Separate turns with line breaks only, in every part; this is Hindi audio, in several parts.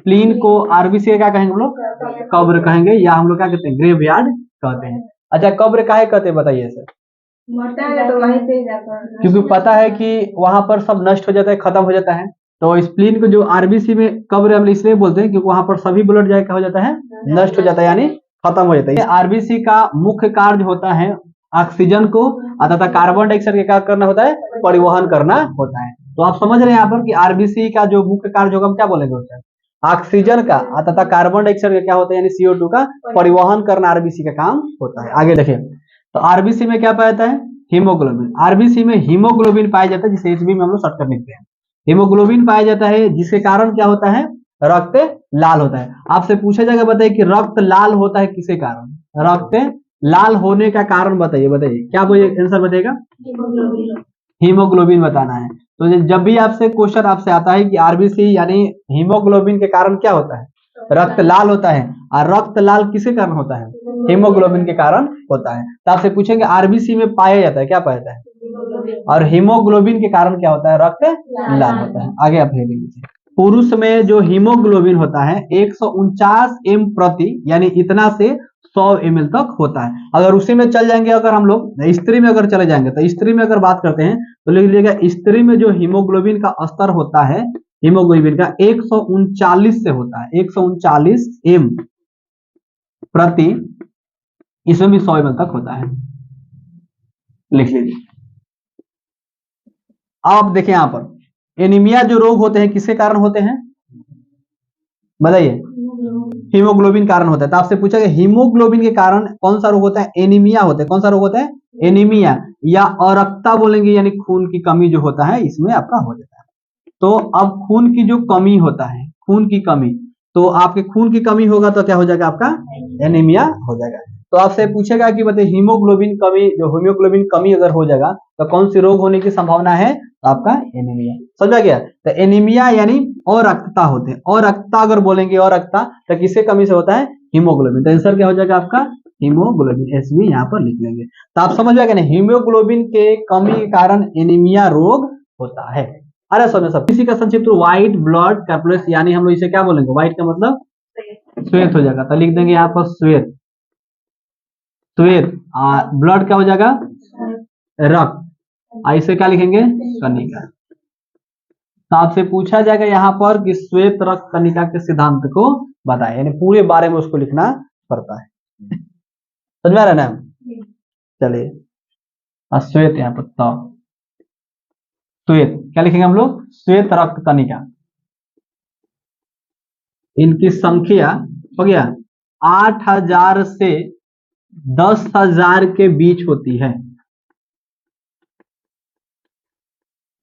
स्प्लीन को आरबीसी का क्या कहेंगे हम लोग? कब्र कहेंगे, या हम लोग क्या कहते हैं? ग्रेवयार्ड कहते हैं। अच्छा, कब्र काहे कहते हैं बताइए सर?
मरता है तो वहीं पे जाकर,
क्योंकि पता है कि वहां पर सब नष्ट हो जाता है, खत्म हो जाता है। तो स्प्लीन को जो आरबीसी में कब्र हम इसलिए बोलते हैं क्योंकि वहां पर सभी ब्लड जाके हो जाता है, नष्ट हो जाता है, यानी खत्म हो जाता है। आरबीसी का मुख्य कार्य होता है ऑक्सीजन को तथा कार्बन डाइऑक्साइड का क्या करना होता है? परिवहन करना होता है। तो आप समझ रहे हैं यहाँ पर कि आरबीसी का जो मुख्य कार्य होगा हम क्या बोलेंगे उसका? ऑक्सीजन का तथा कार्बन डाइऑक्साइड का क्या होता है, यानी CO2 का परिवहन करना आरबीसी का काम होता है। आगे देखिए, तो आरबीसी में क्या पाया जाता है? हीमोग्लोबिन। आरबीसी में हीमोग्लोबिन पाया जाता है, जिसे एचबी में हम लोग शॉर्टकट लिखते हैं। हीमोग्लोबिन पाया जाता है जिसके कारण क्या होता है? रक्त लाल होता है। आपसे पूछा जाएगा, बताइए कि रक्त लाल होता है किसके कारण? रक्त लाल होने का कारण बताइए, बताइए क्या आंसर बताइएगा? हीमोग्लोबिन बताना है। तो जब भी आपसे क्वेश्चन आपसे आता है कि आरबीसी यानी हीमोग्लोबिन के कारण क्या होता है? रक्त लाल होता है। और रक्त लाल किसके कारण होता है? हीमोग्लोबिन के कारण होता है। तो आपसे पूछेंगे आरबीसी में पाया जाता है, क्या पाया जाता है? और हीमोग्लोबिन के कारण क्या होता है? रक्त लाल होता है। आगे आप ले लीजिए। पुरुष में जो हीमोग्लोबिन होता है 149 एम प्रति, यानी इतना से 100 ml तक होता है। अगर उसी में चल जाएंगे, अगर हम लोग स्त्री में अगर चले जाएंगे, तो स्त्री में अगर बात करते हैं तो लिख लीजिएगा, स्त्री में जो हीमोग्लोबिन का स्तर होता है, हीमोग्लोबिन का 139 से होता है, 139 एम प्रति, इसमें भी 100 ml तक होता है, लिख लीजिए। अब देखिए यहाँ पर एनीमिया जो रोग होते हैं किसके कारण होते हैं बताइए? हीमोग्लोबिन कारण होता है। तो आपसे पूछा गया हीमोग्लोबिन के कारण कौन सा रोग होता है? एनीमिया होता है। कौन सा रोग होता है? एनीमिया, या अरक्ता बोलेंगे, यानी खून की कमी जो होता है इसमें आपका हो जाता है। तो अब खून की जो कमी होता है, खून की कमी, तो आपके खून की कमी होगा तो क्या हो जाएगा? आपका एनीमिया हो जाएगा। तो आपसे पूछेगा कि बताइए हीमोग्लोबिन कमी, जो हीमोग्लोबिन कमी अगर हो जाएगा तो कौन सी रोग होने की संभावना है? तो आपका एनीमिया। समझा गया? तो एनीमिया यानी अरक्तता होते हैं। अरक्तता अगर बोलेंगे, अरक्तता तो किससे कमी से होता है? हीमोग्लोबिन। तो आंसर क्या हो जाएगा आपका? हीमोग्लोबिन। एसबी यहाँ पर लिख लेंगे। तो आप समझ गए ना, हीमोग्लोबिन के कमी के कारण एनीमिया रोग होता है। अरे समझ सब। इसी का संक्षिप्त व्हाइट ब्लड कैप्सुलस, यानी हम लोग इसे क्या बोलेंगे? व्हाइट का मतलब श्वेत हो जाएगा, तो लिख देंगे यहाँ पर श्वेत। श्वेत ब्लड क्या हो जाएगा? रक्त। इसे क्या लिखेंगे? कणिका। तो आपसे पूछा जाएगा यहाँ पर कि श्वेत रक्त कणिका के सिद्धांत को बताएं, यानी पूरे बारे में उसको लिखना पड़ता है। समझ में आ रहा है ना? चलिए, श्वेत यहाँ पर तो श्वेत क्या लिखेंगे हम लोग? श्वेत रक्त कणिका। इनकी संख्या हो गया 8000 से 10,000 के बीच होती है।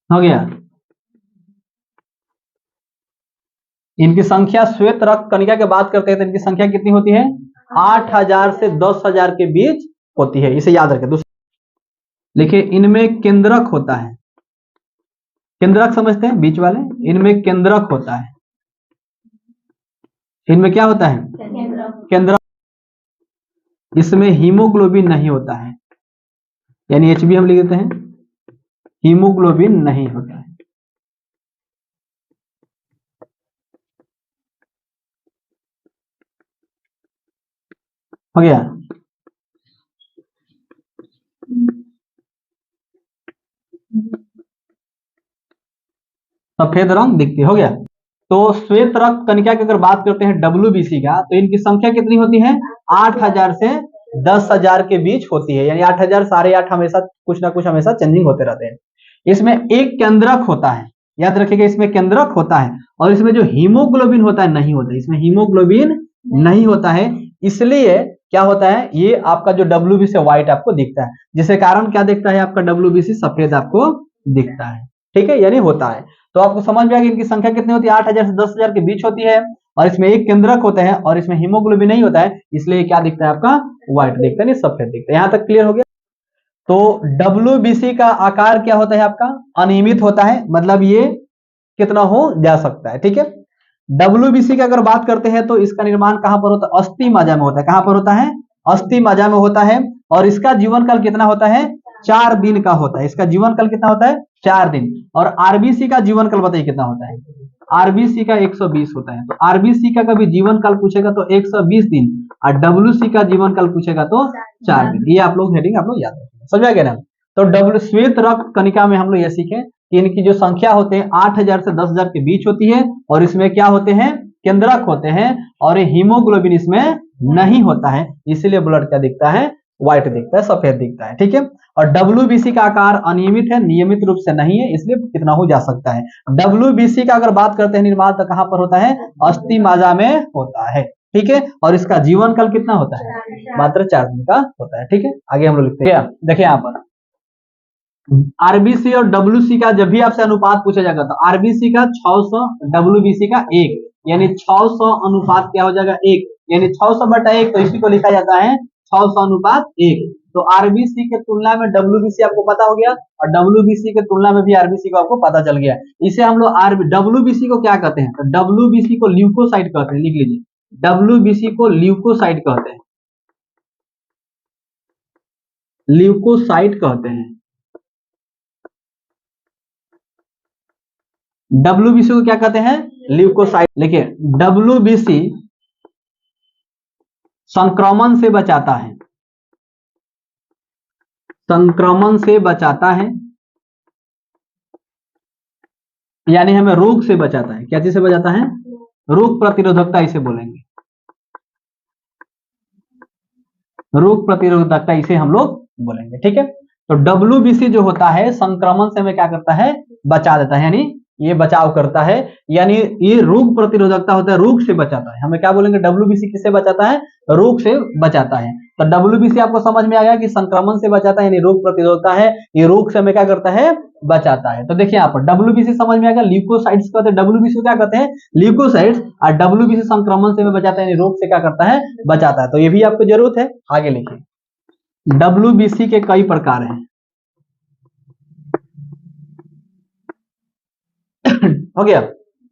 हो गया? इनकी संख्या, श्वेत रक्त कणिका की बात करते हैं तो इनकी संख्या कितनी होती है? 8000 से 10,000 के बीच होती है, इसे याद रखें। लिखिए, इनमें केंद्रक होता है। केंद्रक समझते हैं? बीच वाले, इनमें केंद्रक होता है। इनमें क्या होता है? केंद्रक। इसमें हीमोग्लोबिन नहीं होता है, यानी एचबी हम लिख देते हैं, हीमोग्लोबिन नहीं होता है। हो गया? सफेद रंग दिखती। हो गया? तो श्वेत रक्त कणिका की अगर बात करते हैं WBC का, तो इनकी संख्या कितनी होती है? 8000 से 10,000 के बीच होती है, यानी 8000 8.5 हमेशा कुछ ना कुछ हमेशा चेंजिंग होते रहते हैं। इसमें एक केंद्रक होता है, याद रखिएगा, इसमें केंद्रक होता है। और इसमें जो हीमोग्लोबिन होता है नहीं होता है, इसमें हीमोग्लोबिन नहीं होता है। इसलिए क्या होता है, ये आपका जो WBC व्हाइट आपको दिखता है, जिसके कारण क्या दिखता है? आपका WBC सफेद आपको दिखता है। ठीक है, यानी होता है। तो आपको समझ में आ गया इनकी संख्या कितनी होती है? 8000 से 10,000 के बीच होती है। और इसमें एक केंद्रक होता है और इसमें हीमोग्लोबिन नहीं होता है, इसलिए क्या दिखता है? आपका व्हाइट दिखता है, नहीं सफेद दिखता है। यहां तक क्लियर हो गया? तो WBC का आकार क्या होता है? आपका अनियमित होता है, मतलब ये कितना हो जा सकता है। ठीक है? WBC की अगर बात करते हैं तो इसका निर्माण कहां पर होता है? अस्थि मज्जा में होता है। कहां पर होता है? अस्थि मज्जा में होता है। और इसका जीवन काल कितना होता है? 4 दिन का होता है। इसका जीवन काल कितना होता है? 4 दिन। और आरबीसी का जीवन काल बताइए कितना होता है? आरबीसी का 120 होता है। तो आरबीसी का कभी जीवन काल पूछेगा तो 120 दिन, और डब्ल्यूसी का जीवन काल पूछेगा तो 4 दिन। ये आप लोग हेडिंग आप लोग याद रखेंगे, समझ आ गया ना। तो डब्ल्यू श्वेत रक्त कणिका में हम लोग ये सीखे कि इनकी जो संख्या होते हैं 8000 से 10,000 के बीच होती है, और इसमें क्या होते हैं, केंद्रक होते हैं, और हीमोग्लोबिन इसमें नहीं होता है, इसीलिए ब्लड क्या दिखता है, व्हाइट दिखता है, सफेद दिखता है, ठीक है। और डब्ल्यूबीसी का आकार अनियमित है, नियमित रूप से नहीं है, इसलिए कितना हो जा सकता है। डब्ल्यूबीसी का अगर बात करते हैं निर्माण तो कहां पर होता है, अस्थि मज्जा में होता है, ठीक है। और इसका जीवन काल कितना होता है, मात्र 4 दिन का होता है, ठीक है। आगे हम लोग लिखते हैं, देखिए यहाँ पर आरबीसी और डब्ल्यूसी का जब भी आपसे अनुपात पूछा जाएगा तो आरबीसी का 600, डब्ल्यूबीसी का 1, यानी 600 अनुपात क्या हो जाएगा 1, यानी 600/1, तो इसी को लिखा जाता है 600:1। तो आरबीसी के तुलना में डब्ल्यूबीसी आपको पता हो गया, और डब्ल्यूबीसी के तुलना में भी आरबीसी को आपको पता चल गया। इसे हम लोग डब्ल्यूबीसी को क्या कहते हैं, तो डब्ल्यूबीसी को ल्यूकोसाइट कहते हैं, लिख लीजिए, डब्ल्यूबीसी को ल्यूकोसाइट कहते हैं, ल्यूकोसाइट कहते हैं। डब्ल्यूबीसी को क्या कहते हैं, ल्यूकोसाइट। लिखिए, डब्ल्यूबीसी संक्रमण से बचाता है, संक्रमण से बचाता है, यानी हमें रोग से बचाता है। क्या चीज से बचाता है, रोग प्रतिरोधकता इसे बोलेंगे, रोग प्रतिरोधकता इसे हम लोग बोलेंगे, ठीक है। तो डब्ल्यूबीसी जो होता है संक्रमण से हमें क्या करता है, बचा देता है, यानी ये बचाव करता है, यानी ये रोग प्रतिरोधकता होता है, रोग से बचाता है। हमें क्या बोलेंगे, डब्ल्यूबीसी किससे बचाता है, रोग से बचाता है। तो डब्ल्यूबीसी आपको समझ में आ गया कि संक्रमण से बचाता है, यानी रोग प्रतिरोधकता है, ये रोग से हमें क्या करता है, बचाता है। तो देखिए यहाँ पर डब्ल्यूबीसी समझ में आ गया, ल्यूकोसाइट्स कहते हैं, डब्ल्यूबीसी क्या कहते हैं, ल्यूकोसाइट्स, और डब्ल्यूबीसी संक्रमण से बचाता है, यानी रोग से क्या करता है, बचाता है। तो ये भी आपको जरूरत है। आगे लिखिए, डब्ल्यूबीसी के कई प्रकार हैं। हो गया,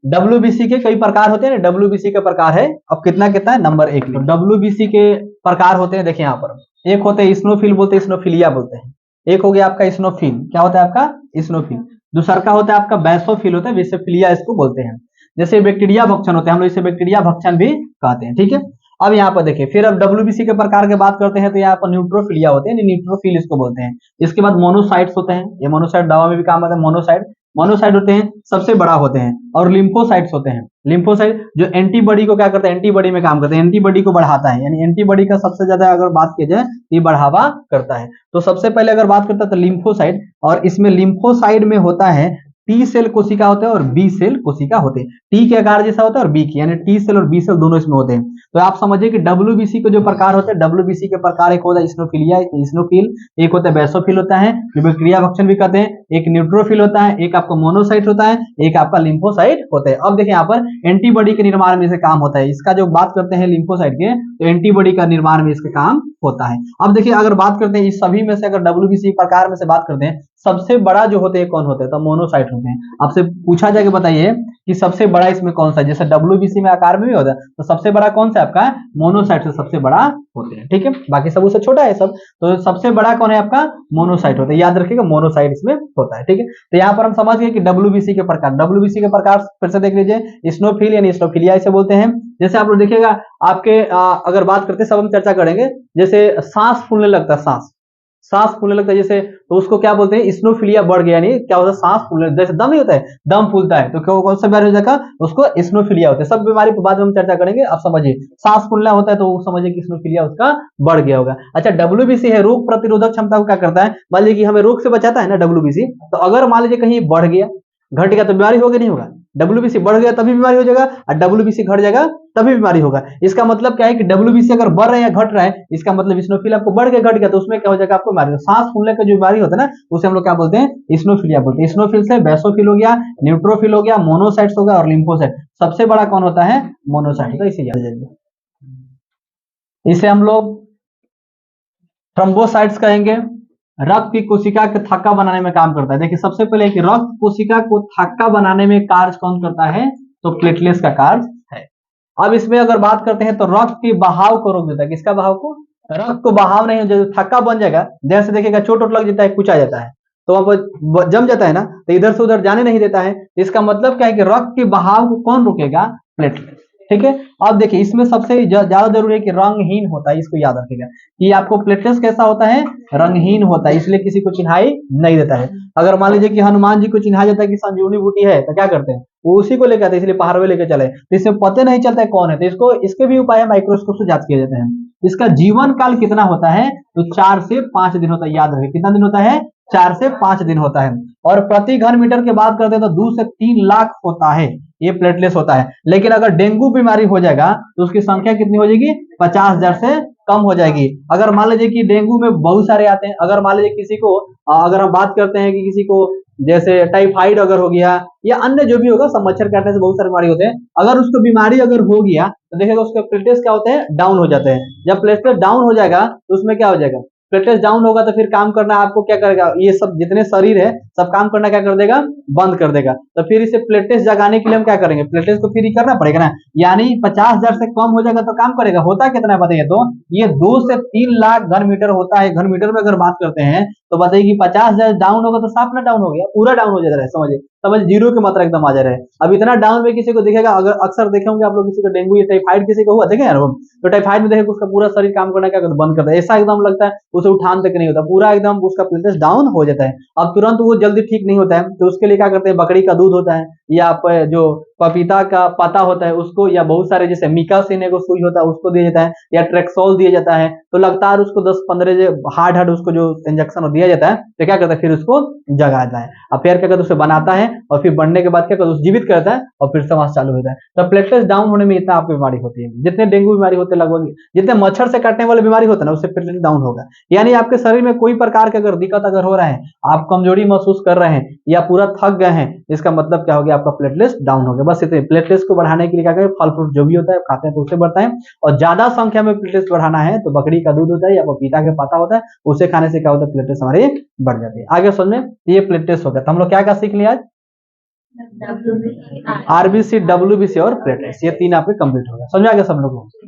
डब्ल्यूबीसी के कई प्रकार होते हैं, डब्ल्यूबीसी का प्रकार है, अब कितना कितना है, नंबर 1। डब्ल्यूबीसी के प्रकार होते हैं, देखिए यहाँ पर, एक होते हैं स्नोफिल बोलते हैं, स्नोफिलिया बोलते हैं। एक हो गया आपका स्नोफिल, क्या होता है आपका, स्नोफिल। दूसरा का होता है आपका बैसोफिल होता है, बेसोफिलिया इसको बोलते हैं। जैसे बैक्टीरिया भक्षण होते हैं, हम लोग इसे बैक्टीरिया भक्षण भी कहते हैं, ठीक है। अब यहाँ पर देखिए, फिर अब डब्ल्यूबीसी के प्रकार की बात करते हैं तो यहाँ पर न्यूट्रोफिलिया होते हैं, न्यूट्रोफिल इसको बोलते हैं। इसके बाद मोनोसाइट्स होते हैं, ये मोनोसाइट दवा में भी काम आता है, मोनोसाइट, मोनोसाइट होते हैं, सबसे बड़ा होते हैं। और लिम्फोसाइट्स होते हैं, लिम्फोसाइट जो एंटीबॉडी को क्या करते हैं, एंटीबॉडी में काम करते हैं, एंटीबॉडी को बढ़ाता है, यानी एंटीबॉडी का सबसे ज्यादा अगर बात की जाए ये बढ़ावा करता है। तो सबसे पहले अगर बात करता है तो लिम्फोसाइट, और इसमें लिम्फोसाइट में होता है टी सेल कोशिका होते हैं और बी सेल कोशिका होते हैं। टी के आकार जैसा होता है और बी की, यानी टी सेल और बी सेल दोनों इसमें होते हैं। तो आप समझिए कि डब्ल्यूबीसी के जो प्रकार होते हैं, डब्ल्यूबीसी के प्रकार एक होता है स्नोफिलिया, स्नोफिल, एक होता है बैसोफिल होता है, जो बैक्टीरिया भक्षण भी करते हैं, एक न्यूट्रोफिल होता है, एक आपका मोनोसाइट होता है, एक आपका लिम्फोसाइट होता है। अब देखिए यहाँ पर एंटीबॉडी के निर्माण में से काम होता है, इसका जो बात करते हैं लिम्फोसाइट के, तो एंटीबॉडी का निर्माण में इसका काम होता है। अब देखिए अगर बात करते हैं इस सभी में से, अगर डब्ल्यूबीसी प्रकार में से बात करते हैं, सबसे बड़ा जो होते हैं कौन होते हैं, तो मोनोसाइट होते हैं। आपसे पूछा जाए कि बताइए कि सबसे बड़ा इसमें कौन सा है, जैसे डब्ल्यूबीसी में आकार में भी होता है, तो सबसे बड़ा कौन सा आपका, मोनोसाइट से सबसे बड़ा होते हैं, ठीक है। बाकी सब उससे छोटा है सब, तो सबसे बड़ा कौन है आपका, मोनोसाइट होता है, याद रखिएगा मोनोसाइट इसमें होता है, ठीक है। तो यहाँ पर हम समझ गए कि डब्ल्यूबीसी के प्रकार, डब्ल्यूबीसी के प्रकार फिर से देख लीजिए, स्नोफिल यानी स्नोफिलिया इसे बोलते हैं। जैसे आप लोग देखिएगा आपके अगर बात करते हैं, सब हम चर्चा करेंगे, जैसे सांस फूलने लगता है, सांस फूलने लगता है जैसे, तो उसको क्या बोलते हैं, स्नोफिलिया बढ़ गया, यानी क्या होता है, सांस फूलने, जैसे दम नहीं होता है, दम फूलता है, तो कौन सा बीमारी हो जाएगा, उसको स्नोफिलिया होता है। सब बीमारी पर बाद में हम चर्चा करेंगे, आप समझिए सांस फूलना होता है तो समझिए कि स्नोफिलिया उसका बढ़ गया होगा। अच्छा, डब्ल्यूबीसी है रोग प्रतिरोधक क्षमता को क्या करता है, मान लीजिए कि हमें रोग से बचाता है ना डब्ल्यूबीसी, तो अगर मान लीजिए कहीं बढ़ गया, घट गया, तो बीमारी होगी नहीं होगा, डब्ल्यूबीसी बढ़ गया तभी बीमारी हो जाएगा, और डब्ल्यूबीसी घट जाएगा तभी बीमारी होगा। इसका मतलब क्या है कि डब्ल्यूबीसी अगर बढ़ रहा है या घट रहा है, इसका मतलब स्नोफिल आपको बढ़ गया, घट गया, तो उसमें क्या हो जाएगा, आपको बीमारी, सांस फूलने का जो बीमारी होता है ना, उसे हम लोग क्या बोलते हैं, स्नोफिलिया बोलते हैं। स्नोफिल से बैसोफिल हो गया, न्यूट्रोफिल हो गया, मोनोसाइट्स हो गया, और लिम्फोसाइट। सबसे बड़ा कौन होता है, मोनोसाइट, तो इसे याद रखिए। इसे हम लोग थ्रोम्बोसाइट्स कहेंगे। रक्त की कोशिका के थक्का बनाने में काम करता है। देखिए सबसे पहले कि रक्त कोशिका को थक्का बनाने में कार्य कौन करता है, तो प्लेटलेट्स का कार्य है। अब इसमें अगर बात करते हैं तो रक्त के बहाव को रोक देता है, किसका बहाव को, रक्त को बहाव नहीं, जो थक्का बन जाएगा, जैसे देखिएगा चोट लग जाता है, कुछ आ जाता है, तो वहां पर जम जाता है ना, तो इधर से उधर जाने नहीं देता है। इसका मतलब क्या है कि रक्त के बहाव को कौन रोकेगा? प्लेटलेट। ठीक है, अब देखिए इसमें सबसे ज्यादा जरूरी है कि रंगहीन होता है, इसको याद रखिएगा कि आपको प्लेटलेट्स कैसा होता है? रंगहीन होता है, इसलिए किसी को चिन्हाई नहीं देता है। अगर मान लीजिए कि हनुमान जी को चिन्हा जाता है कि संजीवनी बूटी है, तो क्या करते हैं? वो उसी को लेकर आते हैं, इसलिए पहाड़ में लेकर चले, तो इससे पता नहीं चलता है कौन है। तो इसको इसके भी उपाय माइक्रोस्कोप से जांच किए जाते हैं। इसका जीवन काल कितना होता है? तो 4 से 5 दिन होता है, याद रखिए कितना दिन होता है? 4 से 5 दिन होता है। और प्रति घन मीटर की बात करते हैं तो 2 से 3 लाख होता है, ये प्लेटलेट्स होता है। लेकिन अगर डेंगू बीमारी हो जाएगा तो उसकी संख्या कितनी हो जाएगी? 50,000 से कम हो जाएगी। अगर मान लीजिए कि डेंगू में बहुत सारे आते हैं, अगर मान लीजिए किसी को अगर हम बात करते हैं कि किसी को जैसे टाइफाइड अगर हो गया या अन्य जो भी होगा, सब मच्छर काटने से बहुत सारी बीमारी होते हैं, अगर उसको बीमारी अगर हो गया तो देखिएगा उसके प्लेटलेट्स क्या होते हैं? डाउन हो जाते हैं। जब प्लेटलेट डाउन हो जाएगा तो उसमें क्या हो जाएगा? प्लेटलेट्स डाउन होगा तो फिर काम करना आपको क्या करेगा? ये सब जितने शरीर है सब काम करना क्या कर देगा? बंद कर देगा। तो फिर इसे प्लेटलेट्स जगाने के लिए हम क्या करेंगे? प्लेटलेट्स को फिर ही करना पड़ेगा ना, यानी 50,000 से कम हो जाएगा तो काम करेगा। होता कितना है बताइए? तो ये 2 से 3 लाख घन मीटर होता है। घन मीटर में अगर बात करते हैं तो बताइए कि 50,000 डाउन होगा तो साफ ना डाउन हो गया, पूरा डाउन हो जा रहा है। समझिए समझ जीरो की मात्रा एकदम आ जा रहा है। अब इतना डाउन में किसी को दिखेगा, अगर अक्सर देखे होंगे आप लोग, किसी को डेंगू या टाइफाइड किसी को हुआ देखे यार, तो टाइफाइड में देखे उसका पूरा शरीर काम करना क्या करता है? बंद करता है, ऐसा एकदम लगता है उसे उठान तक नहीं होता, पूरा एकदम उसका प्लेटलेट्स डाउन हो जाता है। अब तुरंत वो जल्दी ठीक नहीं होता है, तो उसके लिए क्या करते हैं? बकरी का दूध होता है या आप जो पपीता का पत्ता होता है उसको, या बहुत सारे जैसे मिकासिन को सुई होता है उसको दिया जाता है, या ट्रेक्सोल दिया जाता है। तो लगातार उसको 10-15 हार्ड उसको जो इंजेक्शन दिया जाता है, तो क्या करता है? फिर उसको जगाता है, और फिर क्या करता है? उसे बनाता है, और फिर बनने के बाद क्या करता है? उसे जीवित करता है, और फिर समाज चालू होता है। तो प्लेटलेट्स डाउन होने में इतना आपको बीमारी होती है, जितने डेंगू बीमारी होते हैं लगभग, जितने मच्छर से काटने वाली बीमारी होता है ना, उससे प्लेटलेट डाउन होगा। यानी आपके शरीर में कोई प्रकार की अगर दिक्कत अगर हो रहा है, आप कमजोरी महसूस कर रहे हैं या पूरा थक गए हैं, इसका मतलब क्या हो गया? आपका प्लेटलेट्स डाउन हो गया। बस इतने। प्लेटलेट्स को बढ़ाने के लिए क्या करें? फल फ्रूट जो भी होता है खाते हैं तो उससे बढ़ता है, और ज्यादा संख्या में प्लेटलेट्स बढ़ाना है तो बकरी का दूध होता है या पपीता के पत्ता होता है, उसे खाने से क्या होता है? प्लेटलेट्स हमारे बढ़ जाते हैं। आगे समझ में, ये प्लेटलेट्स हो गया। तो हम लोग क्या क्या सीख लिया आज? आरबीसी, डब्ल्यूबीसी और प्लेटलेट्स, ये 3 आपके कंप्लीट हो गया। समझ आ गया सब लोगों को?